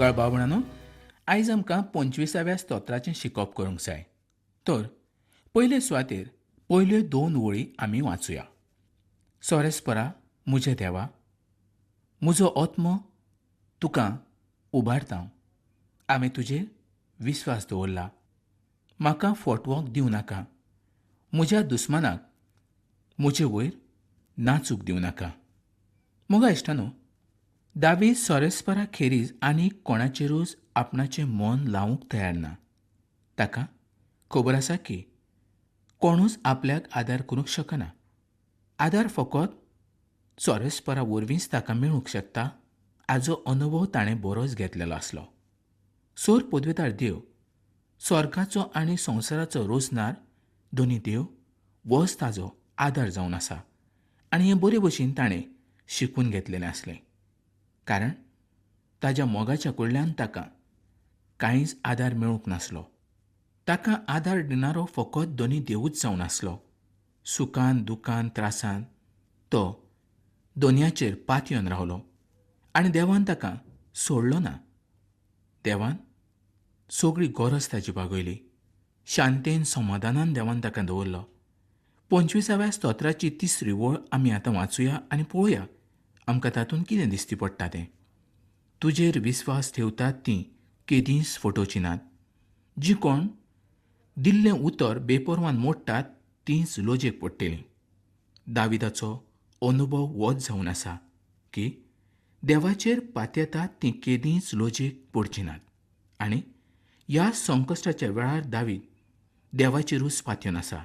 मोगाळ भावणानो, आयज आमकां 25व्या स्तोत्राचें शिकप करूंक जाय. तर पयले सुवातेर पयल्यो 2 वळी आमी वाचुया. सोरेस्परा मुजे देवा, म्हजो आत्मो तुका उबारता. हांवें तुजेर विस्वास दवरला. म्हाका फटवोक दिवं नाका. म्हज्या दुस्मानाक म्हजे वयर नाचूक दिवं नाका. मोगा इश्टानो, दावीद सोरेस्परा खेरीज आनीक कोणाचेरूच आपणाचें मन लावंक तयार ना. ताका खबर आसा की कोणूच आपल्याक आदार करूंक शकना. आदार फकत सोरेस्परा वरवींच ताका मेळूंक शकता हाचो अनुभव ताणें बरोच घेतलेलो आसलो. सोर पदवेदार देव, स्वर्गाचो आनी संवसाराचो रोजनार दोनी देव वच ताजो आदार जावन आसा आनी हें बरे भशेन ताणें शिकून घेतलेलें आसलें. कारण ताच्या मोगाच्या कडल्यान ताका कांयच आदार मेळूंक नासलो. ताका आदार दिणारो फकत दोनी देवूच जावन आसलो. सुखान दुखान त्रासान तो दोनयाचेर पातयेवन रावलो आनी देवान ताका सोडलो ना. देवान सगळी गरज ताची भागयली. शांतेन समाधानान देवान ताका दवरलो. 25व्या स्तोत्राची 3री वळ आमी आतां वाचुया आनी पळोवया आमकां तातूंत कितें दिसती पडटा तें. तुजेर विस्वास ठेवतात तीं केदींच फटोवची नात. जीं कोण दिल्लें उतर बेपरवान मोडटात तींच लोजेक पडटलीं. दाविदाचो अनुभव वोच जावन आसा की देवाचेर पातयेतात तीं केदींच लोजेक पडचीं नात. आनी ह्या संकश्टाच्या वेळार दावीद देवाचेरूच पातयेवन आसा.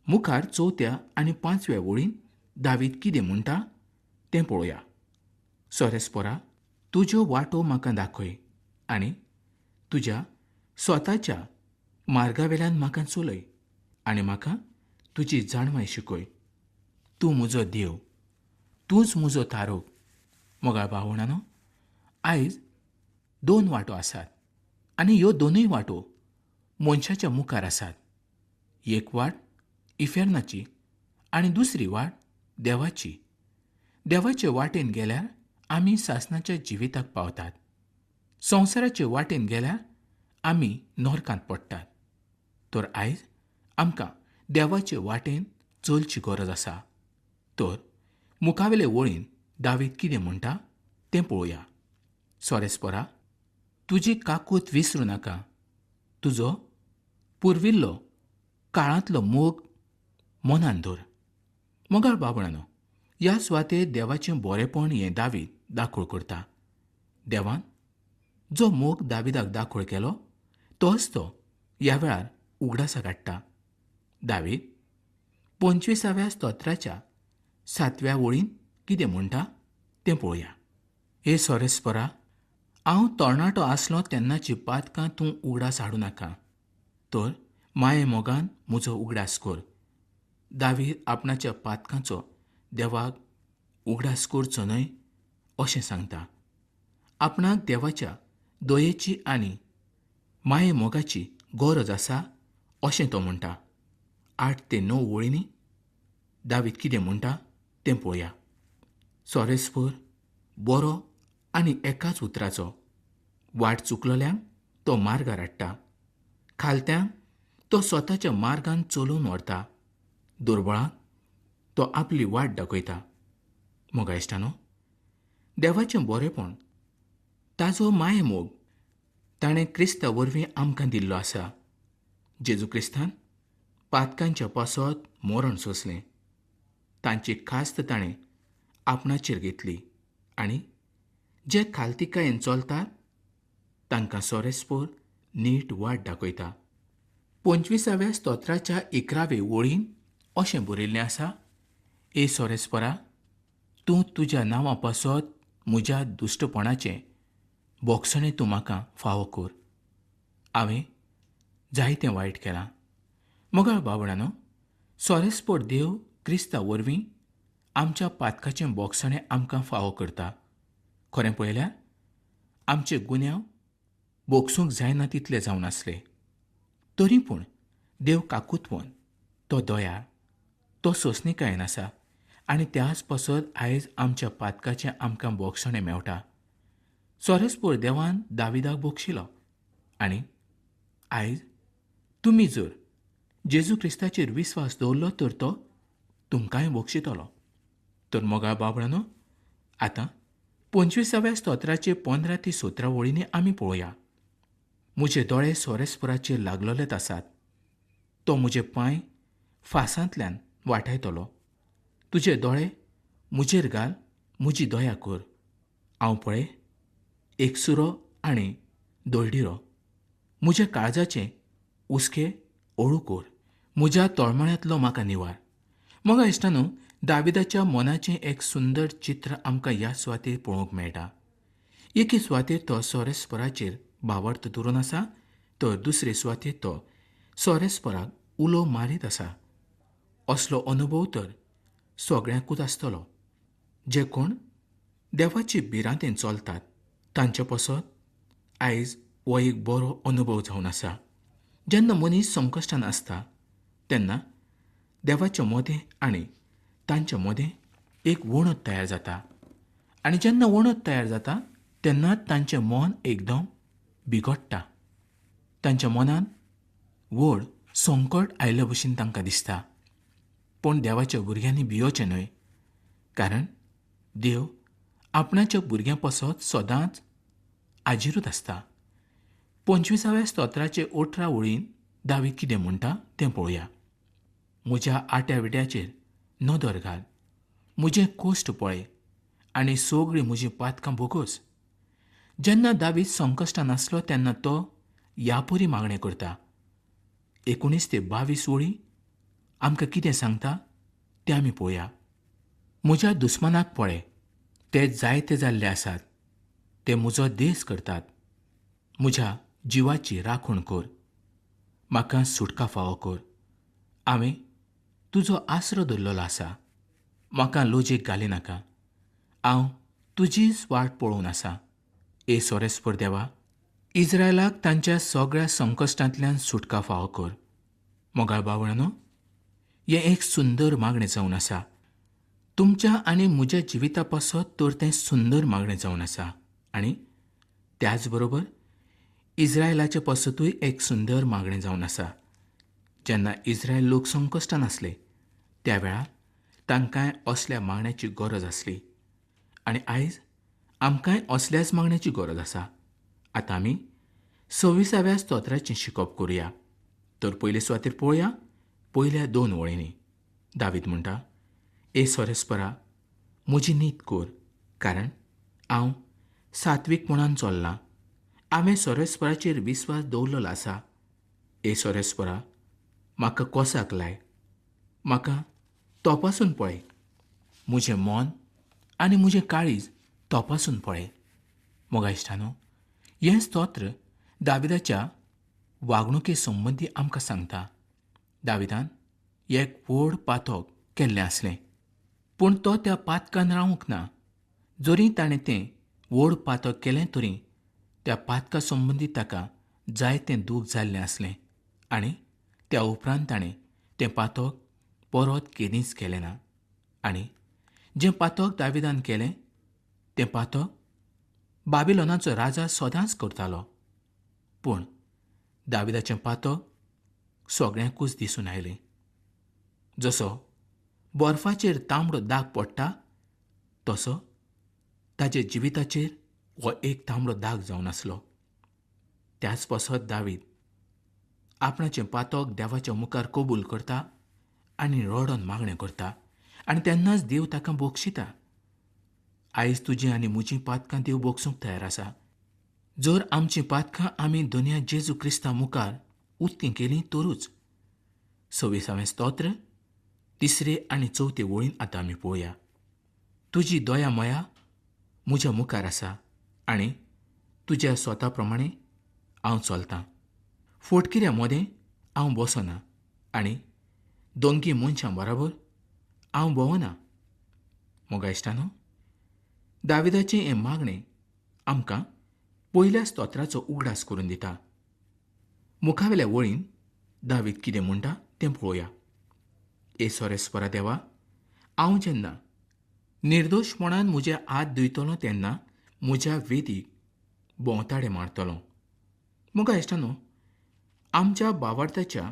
मुखार 4थ्या आनी 5व्या वळीन दावीद कितें म्हणटा तें पळोवया. सोरेस्परा, तुज्यो वाटो म्हाका दाखय आनी तुज्या स्वताच्या मार्गावेल्यान म्हाका चलय आनी म्हाका तुजी जाणवाय शिकय. तूं म्हजो देव, तूंच म्हजो तारोक. मोगाळ भावणानो, आयज 2 वाटो आसात आनी ह्यो दोनूय वाटो मनशाच्या मुखार आसात. एक वाट इफेर्नाची आनी दुसरी वाट देवाची. देवाचे वाटेन गेल्यार आमी सासणाच्या जिविताक पावतात. संवसाराचे वाटेन गेल्यार आमी नरकांत पडटात. तर आयज आमकां देवाचे वाटेन चलची गरज आसा. तर मुखावेले वळीन दावीद कितें म्हणटा तें पळोवया. सोरेस्परा, तुजी काकूत विसरूं नाका. तुजो पुर्विल्लो काळांतलो मोग मनान दवर. मोगाळ बाबणानो, ह्या सुवातेर देवाचें बरेपण हें दावीद दाखोळ करता. देवान जो मोग दाविदाक दाखोळ केलो तोच तो ह्या वेळार उगडासा काडटा. दावीद 25व्या स्तोत्राच्या 7व्या वळीन कितें म्हणटा तें पळोवया. हे सोरेस्परा, हांव तरणाटो आसलो तेन्नाची पातकां तूं उगडास हाडूं नाका. तर माये मोगान म्हजो उगडास कर. दावीद आपणाच्या पातकांचो देवाक उगडास करचो न्हय अशें सांगता. आपणाक देवाच्या दयेची आनी माये मोगाची गरज आसा अशें तो म्हणटा. 8 ते 9 वळींनी दावीद कितें म्हणटा तें पळोवया. सोरेस्पर बरो आनी एकाच उतराचो. वाट चुकलोल्यांक तो मार्गार हाडटा. खालत्यांक तो स्वताच्या मार्गान चलोवन व्हरता. दुर्बळांक तो आपली वाट दाखयता. मोगा इश्टानो, देवाचें बरेपण, ताजो माये मोग ताणें क्रिस्ता वरवीं आमकां दिल्लो आसा. जेजू क्रिस्तान पातकांच्या पासत मरण सोंसलें. तांची खास्त ताणें आपणाचेर घेतली आनी जे खालतिकायेन चलतात तांकां सोरेस्पर नीट वाट दाखयता. 25व्या स्तोत्राच्या 11वे वळीन अशें बरयल्लें आसा. ए सोरेस्परा, तूं तुज्या नांवा पासत म्हज्या दुश्टपणाचें बोगसणें तूं म्हाका फावो कर. हांवें जायतें वायट केलां. मोगाळ बाबणानो, सोरेस्पर देव क्रिस्ता वरवीं आमच्या पातकाचें बोगसणें आमकां फावो करता. खरें पळयल्यार आमचे गुन्यांव बोगसूंक जायना तितले जावन आसले. तरी पूण देव काकूतपण, तो दयाळ, तो सोंसणीकायेन आसा आनी त्याच पासत आयज आमच्या पातकाचें आमकां बोगसणें मेवटा. सोरेस्पोर देवान दाविदाक बक्षिलो आनी आयज तुमी जर जेजू क्रिस्ताचेर विस्वास दवरलो तर तो तुमकांय बक्षितलो. तर मोगा बाबळांनो, आतां 25व्या स्तोत्राचे 15 ते 17 वळींनी आमी पळोवया. म्हजे दोळे सोरेस्पोराचेर लागलोलेच आसात. तो म्हजे पांय फासांतल्यान वाटायतलो. तुजे दोळे म्हजेर घाल, म्हजी दया कर. हांव पळय एकसुरो आनी दोळडिरो. म्हज्या काळजाचे उस्के ओळू कर. म्हज्या तळमळ्यांतलो म्हाका निवार. मग इश्टांनो, दाविदाच्या मनाचें एक सुंदर चित्र आमकां ह्या सुवातेर पळोवंक मेळटा. एके सुवातेर तो सोरेस्पोराचेर भावार्थ धरून आसा, तर दुसरे सुवातेर तो सोरेस्पोराक उलो मारीत आसा. असलो अनुभव तर सगळ्यांकूच आसतलो. जे कोण देवाची भिरांतेन चलतात तांचे पसत आयज हो एक बरो अनुभव जावन आसा. जेन्ना मनीस संकश्टान आसता तेन्ना देवाचे मोदें आनी तांचे मोदें एक वणत तयार जाता. आनी जेन्ना वणत तयार जाता तेन्ना तांचें मन एकदम बिगडटा. तांच्या मनान व्हड संकट आयिल्ले भशेन तांकां दिसता. पूण देवाच्या भुरग्यांनी भियोचें न्हय, कारण देव आपणाच्या भुरग्यां पसत सदांच आजिरूच आसता. 25व्या स्तोत्राचे 18 वळीन दावीद कितें म्हणटा तें पळोवया. म्हज्या आट्या विट्याचेर नदर घाल, म्हजें कोश्ट पळय आनी सगळीं म्हजीं पातकां भोगोस. जेन्ना दावीद संकश्टान आसलो तेन्ना तो ह्यापरी मागणें करता. 19 ते 22 वळी आमकां कितें सांगता तें आमी पळोवया. म्हज्या दुस्मानाक पळय, ते जायते जाल्ले आसात. ते म्हजो देस करतात. म्हज्या जिवाची राखण कर. म्हाका सुटका फावो कर. हांवें तुजो आसरो धरलेलो आसा. म्हाका लोजेक घालिनाका. हांव तुजीच वाट पळोवन आसा. ए सोरेस्पोर देवा, इस्रायलाक तांच्या सगळ्या संकश्टांतल्यान सुटका फावो कर. मोगाळ बावळांनो, हें एक सुंदर मागणें जावन आसा. तुमच्या आनी म्हज्या जिविता पासत तर तें सुंदर मागणें जावन आसा. आनी त्याच बरोबर इस्रायलाचे पासतूय एक सुंदर मागणें जावन आसा. जेन्ना इस्रायल लोक संकश्टान आसले त्या वेळार तांकांय असल्या मागण्याची गरज आसली. आनी आयज आमकांय असल्याच मागण्याची गरज आसा. आतां आमी 26व्या स्तोत्राचें शिकप करुया. तर पयले सुवातेर पळोवया. पयल्या 2 वळींनी दावीद म्हणटा, ए सोरेस्परा, म्हजी नीत कर, कारण हांव सात्वीकपणान चल्लां. हांवें सोरेस्पराचेर विस्वास दवरलेलो आसा. ए सोरेस्परा, म्हाका कोसाक लाय. म्हाका तपासून पळय. म्हजें मन आनी म्हजें काळीज तपासून पळय. मोगा इश्टानो, हें स्तोत्र दाविदाच्या वागणुके संबंदी आमकां सांगता. दाविदान एक व्हड पातक केल्लें आसलें, पूण तो त्या पातकान रावूंक ना. जरी ताणें तें व्हड पातक केलें तरी त्या पातका संबंदी ताका जायतें दूख जाल्लें आसलें. आनी त्या उपरांत ताणें तें पातक परत केन्नीच केलें ना. आनी जें पातक दाविदान केलें तें पातक बाबिलोनाचो राजा सदांच करतालो. पूण दाविदाचें पातक सगळ्यांकूच दिसून आयलें. जसो बर्फाचेर तांबडो दाग पडटा तसो ताचे जिविताचेर हो एक तांबडो दाग जावन आसलो. त्याच पसत दावीद आपणाचें पातक देवाच्या मुखार कबूल करता आनी रडोन मागणें करता. आनी तेन्नाच देव ताका बक्षिता. आयज तुजीं आनी म्हजीं पातकां देव बक्षूंक तयार आसा. जर आमचीं पातकां आमी दुनिया जेजू क्रिस्ता मुखार उक्तीं केलीं तरूच. 26वें स्तोत्र 3 आनी 4 वळीन आतां आमी पळोवया. तुजी दया मया म्हज्या मुखार आसा आनी तुज्या स्वता प्रमाणें हांव चलतां. फोटकिऱ्या मोदें हांव बसना आनी दोंगी मनशां बराबर हांव भोंवना. मोगा इश्टानो, दाविदाचें हें मागणें आमकां पयल्या स्तोत्राचो उगडास करून दिता. मुखावेल्या वळीन दावीद कितें म्हणटा तें पळोवया. ए सोरेस्परा देवा, हांव जेन्ना निर्दोशपणान म्हजे हात धुयतलों तेन्ना म्हज्या वेदीक भोंवताडे मारतलो. मुगा इश्टानो, आमच्या बावार्थाच्या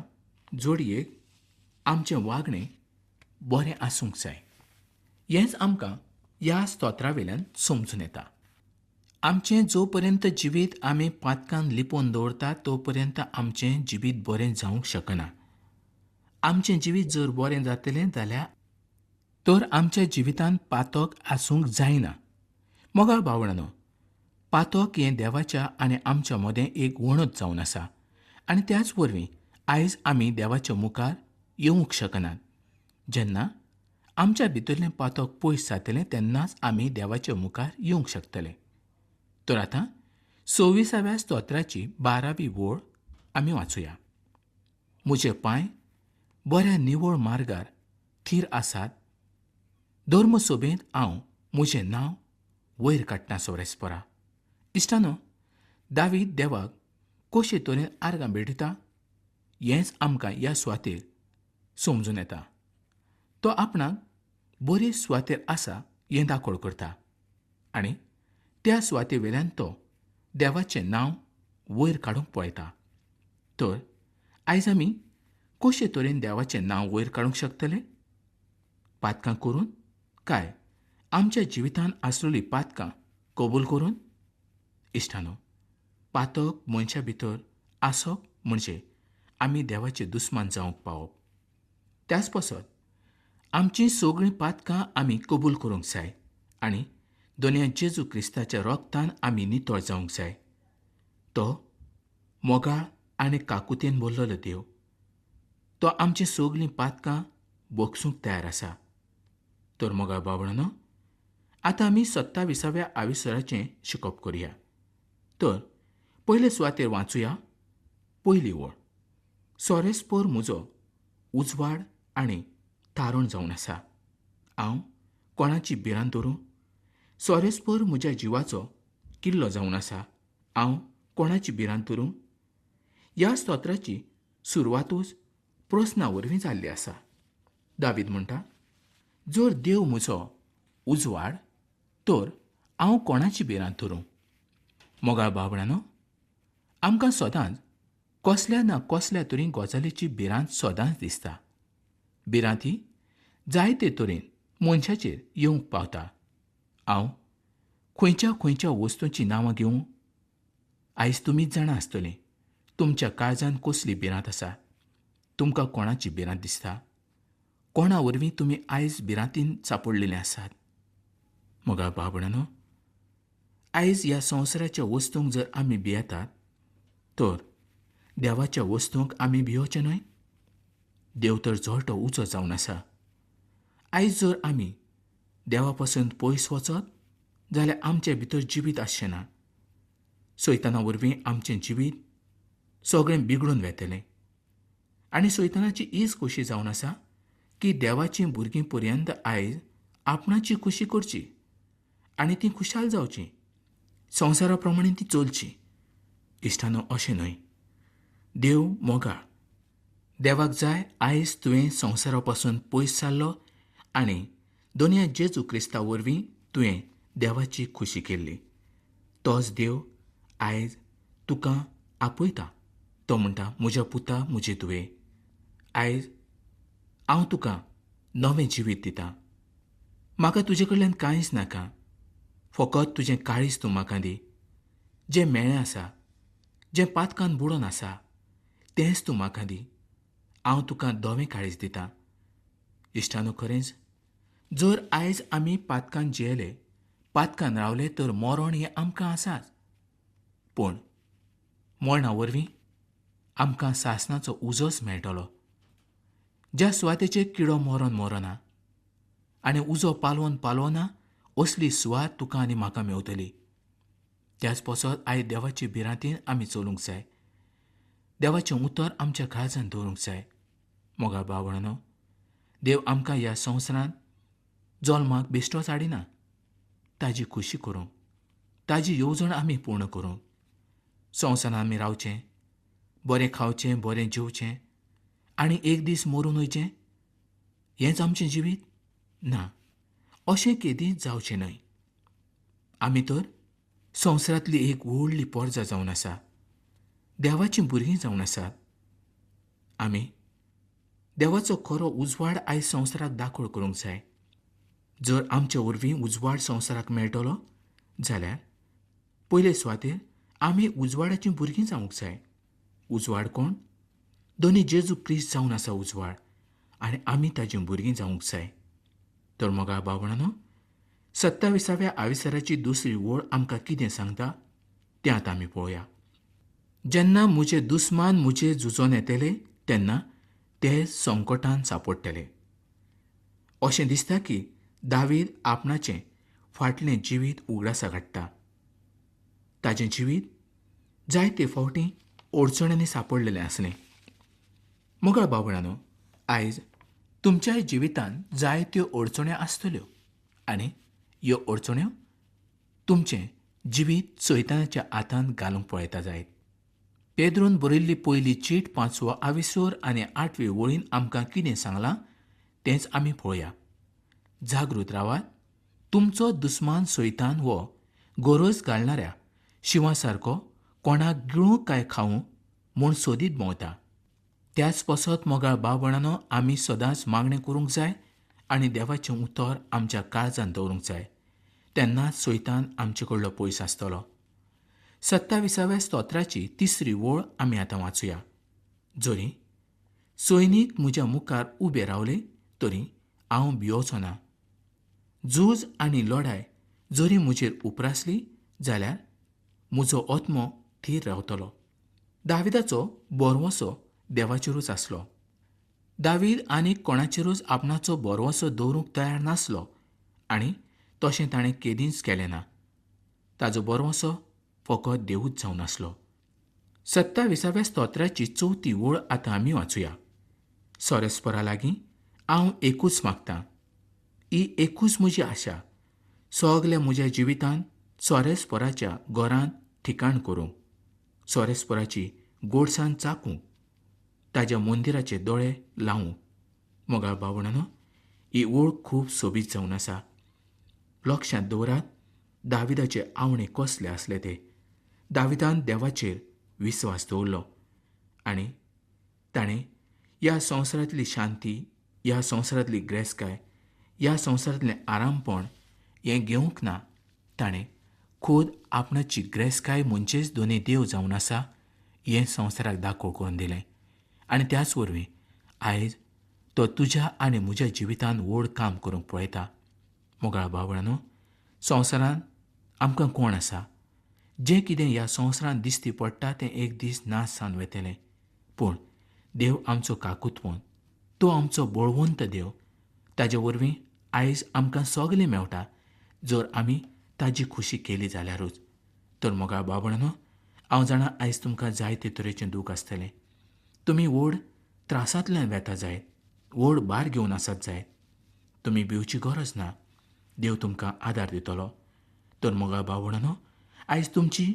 जोडयेक आमचें वागणें बरें आसूंक जाय. हेंच आमकां ह्या स्तोत्रावेल्यान समजून येता. आमचें जो पर्यंत जिवीत आमी पातकान लिपोवन दवरतात तो पर्यंत आमचें जिवीत बरें जावंक शकना. आमचें जिवीत जर बरें जातलें जाल्यार तर आमच्या जिवितांत पातक आसूंक जायना. मोगा भावणानो, पातक हें देवाच्या आनी आमच्या मदें एक वणत जावन आसा आनी त्याच वरवीं आयज आमी देवाच्या मुखार येवंक शकनात. जेन्ना आमच्या भितरलें पातक पयस जातलें तेन्नाच आमी देवाच्या मुखार येवंक शकतले. तर आतां 26व्या स्तोत्राची 12वी ओळ आमी वाचुया. म्हजे पांय बऱ्या निवळ मार्गार थीर आसात. धर्म सोबेत हांव म्हजें नांव वयर काडटां सोरेस्परा. इश्टानो, दावीद देवाक कशे तरेन आर्गां भेटयता हेंच आमकां ह्या सुवातेर समजून येता. तो आपणाक बरे सुवातेर आसा हें दाखोड करता आनी त्या सुवाते वेल्यान तो देवाचें नांव वयर काडूंक पळयता. तर आयज आमी कशे तरेन देवाचें नांव वयर काडूंक शकतले? पातकां करून काय आमच्या जिवितांत आसलेलीं पातकां कबूल करून? इश्टानो, पातक मनशा भितर आसप म्हणजे आमी देवाचे दुस्मान जावंक पावप. त्याच पासत आमचीं सगळीं पातकां आमी कबूल करूंक जाय आनी दोनया जेजू क्रिस्ताच्या रोगतान आमी नितळ जावंक जाय. तो मोगाळ आनी काकुतेन भरलेलो देव. तो आमचीं सगळीं पातकां भोगसूंक तयार आसा. तर मोगा बाबणानो, आतां आमी 27व्या आविसराचें शिकोप करुया. तर पयले सुवातेर वाचुया पयली ओळ. सोरेस्पर म्हजो उजवाड आनी तारण जावन आसा. हांव कोणाची भिरांत धरूं? सोरेस्पर म्हज्या जिवाचो किल्लो जावन आसा. हांव कोणाची भिरांत धरूं? ह्या स्तोत्राची सुरवातूच प्रस्ना वरवीं जाल्ली आसा. दावीद म्हणटा, जर देव म्हजो उजवाड तर हांव कोणाची भिरांत धरूं? मोगा बाबणानो, आमकां सदांच कसल्या ना कसल्या तरी गजालीची भिरांत सदांच दिसता. भिरांत ही जायते तरेन मनशाचेर येवंक पावता. हांव खंयच्या खंयच्या वस्तूंची नांवां घेवं? आयज तुमीच जाणा आसतलीं तुमच्या काळजांत कसली भिरांत आसा. तुमकां कोणाची भिरांत दिसता? कोणा वरवीं तुमी आयज भिरांतीन सांपडलेले आसात? मोगा बाबणानो, आयज ह्या संवसाराच्या वस्तूंक जर आमी भियेतात तर देवाच्या वस्तूंक आमी भियोवचे न्हय. देव तर जळटो उजो जावन आसा. आयज जर आमी देवा पासून पयस वचत जाल्यार आमचे भितर जिवीत आसचें ना. सैताना वरवीं आमचें जिवीत सगळें बिगडून वेतलें आनी सैतानाची ईज कशी जावन आसा की देवाचीं भुरगीं पर्यंत आयज आपणाची खुशी करची आनी ती खुशाल जावची, संवसारा प्रमाणे ती चलची. इश्टानो, अशें न्हय. देव मोगाळ. देवाक जाय आयज तुवें संवसारा पासून पयस जाल्लो आनी दोनया जेजू क्रिस्ता वरवीं तुवें देवाची खुशी केल्ली. तोच देव आयज तुका आपयता. तो म्हणटा, म्हज्या पुता, म्हजे तुवें, आयज हांव तुका नवें जिवीत दितां. म्हाका तुजे कडल्यान कांयच नाका. फकत तुजें काळीज तूं म्हाका दी. जें मेळ्ळें आसा, जें पातकान बुडोन आसा, तेंच तूं म्हाका दी. हांव तुका धवें काळीज दितां. इश्टानो, खरेंच जर आयज आमी पातकान जियेले, पातकान रावले तर मरण हें आमकां आसाच. पूण मरणा वरवीं आमकां सासणाचो उजोच मेळटलो. ज्या सुवातेचेर किडो मरोन मरना आनी उजो पालवोन पालवना असली सुवात तुका आनी म्हाका मेवतली. त्याच पासत आयज देवाची भिरांतीन आमी चलूंक जाय. देवाचें उतर आमच्या काळजांत दवरूंक जाय. मोगा बाबणानो, देव आमकां ह्या संवसारांत जल्माक बेश्टोच हाडिना. ताजी खुशी करूंक, ताजी येवजण आमी पूर्ण करूंक. संवसारांत आमी रावचें, बरें खावचें, बरें जेवचें आनी एक दीस मरून वयचें हेंच आमचें जिवीत? ना, अशें केदींच जावचें न्हय. आमी तर संवसारांतली एक व्हडली पर्जा जावन आसा. देवाचीं भुरगीं जावन आसात. आमी देवाचो खरो उजवाड आयज संवसाराक दाखोळ करूंक जाय. जर आमच्या वरवीं उजवाड संवसाराक मेळटलो जाल्यार पयले सुवातेर आमी उजवाडाचीं भुरगीं जावंक जाय. उजवाड कोण? दोनी जेजू क्रिस्त जावन आसा उजवाड, आनी आमी ताचीं भुरगीं जावंक जाय. तर मोगा भावणानो, 27व्या आविसाराची दुसरी ओळ आमकां कितें सांगता तें आतां आमी पळोवया. जेन्ना म्हजे दुस्मान म्हजे झुजोन येतले तेन्ना ते संकटांत सांपडटले. अशें दिसता की दावीद आपणाचें फाटलें जिवीत उगडासा काडटा. ताचें जिवीत जायते फावटी अडचणांनी सांपडलेलें आसलें. मोगाळ भावणानो, आयज तुमच्याय जिवितांत जायत्यो अडचण्यो आसतल्यो, आनी ह्यो अडचण्यो तुमचें जिवीत सैतानाच्या हातांत घालूंक पळयता जायत. पेद्रोन बरयल्ली पयली चीट 5वो आविसोर आनी 8वी वळीन आमकां कितें सांगलां तेंच आमी पळोवया. जागृत रावात. तुमचो दुस्मान सैतान हो गरज घालणाऱ्या शिवासारको कोणाक गिळूं काय खावूं म्हूण सोदीत भोंवता. त्याच पासत मोगाळ भावणानो, आमी सदांच मागणें करूंक जाय आनी देवाचें उतर आमच्या काळजांत दवरूंक जाय. तेन्नाच सैतान आमचे कडलो पयस आसतलो. 27व्या स्तोत्राची 3री ओळ आमी आतां वाचूया. जरी सैनीक म्हज्या मुखार उबे रावले तरी हांव भिवचो ना. झूज आनी लढाय जरी म्हजेर उपरासली जाल्यार म्हजो आत्मो थीर रावतलो. दाविदाचो बोरवोसो देवाचेरूच आसलो. दावीद आनीक कोणाचेरूच आपणाचो बोरवोसो दवरूंक तयार नासलो आनी तशें ताणें केदींच केलें ना. ताजो बोरवोसो फकत देवूच जावन आसलो. 27व्या स्तोत्राची 4थी ओळ आतां आमी वाचूया. सोरेस्परा लागीं हांव एकूच मागतां. ही एकूच म्हजी आशा, सगल्या म्हज्या जिवितांत सोरेस्पराच्या घरांत ठिकाण करूंक, सोरेस्पराची गोडसाण चाखूंक, ताज्या मंदिराचे दोळे लावूंक. मोगाळ भावणानो, ही ओळ खूब सोबीत जावन आसा. लक्षांत दवरात, दाविदाचे आवणे कसले आसले ते. दाविदान देवाचेर विस्वास दवरलो आनी ताणें ह्या संवसारांतली शांती, ह्या संवसारांतली ग्रेसकाय, ह्या संवसारांतलें आरामपण हें घेवंक ना. ताणें खूद आपणाची ग्रेसकाय म्हणजेच दोनी देव जावन आसा हें संवसाराक दाखोव करून दिलें. आनी त्याच वरवीं आयज तो तुज्या आनी म्हज्या जिवितांत व्हड काम करूंक पळयता. मोगाळ भावणानो, संवसारांत आमकां कोण आसा? जें कितें ह्या संवसारांत दिश्टी पडटा तें एक दीस नाश जावन वेतलें. पूण देव आमचो काकूतपण, तो आमचो बळवंत देव. ताजे वरवीं आयज आमकां सगलें मेवता जर आमी ताजी खुशी केली जाल्यारूच. तर मोगाळ भावणानो, हांव जाणा आयज तुमकां जायते तरेचें दूख आसतलें. तुमी व्हड त्रासांतल्यान वेता जायत, व्हड भार घेवन आसात जायत. तुमी भिवची गरज ना. देव तुमकां आदार दितलो. तर मोगाळ भावणानो, आयज तुमची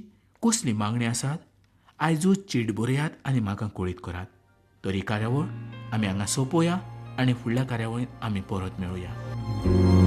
कसली मागणी आसात आयजूच चीट बरयात आनी म्हाका कळीत करात. तर ही कार्यावळ आमी हांगा सोंपोवया आनी फुडल्या कार्यावळींत आमी परत मेळुया.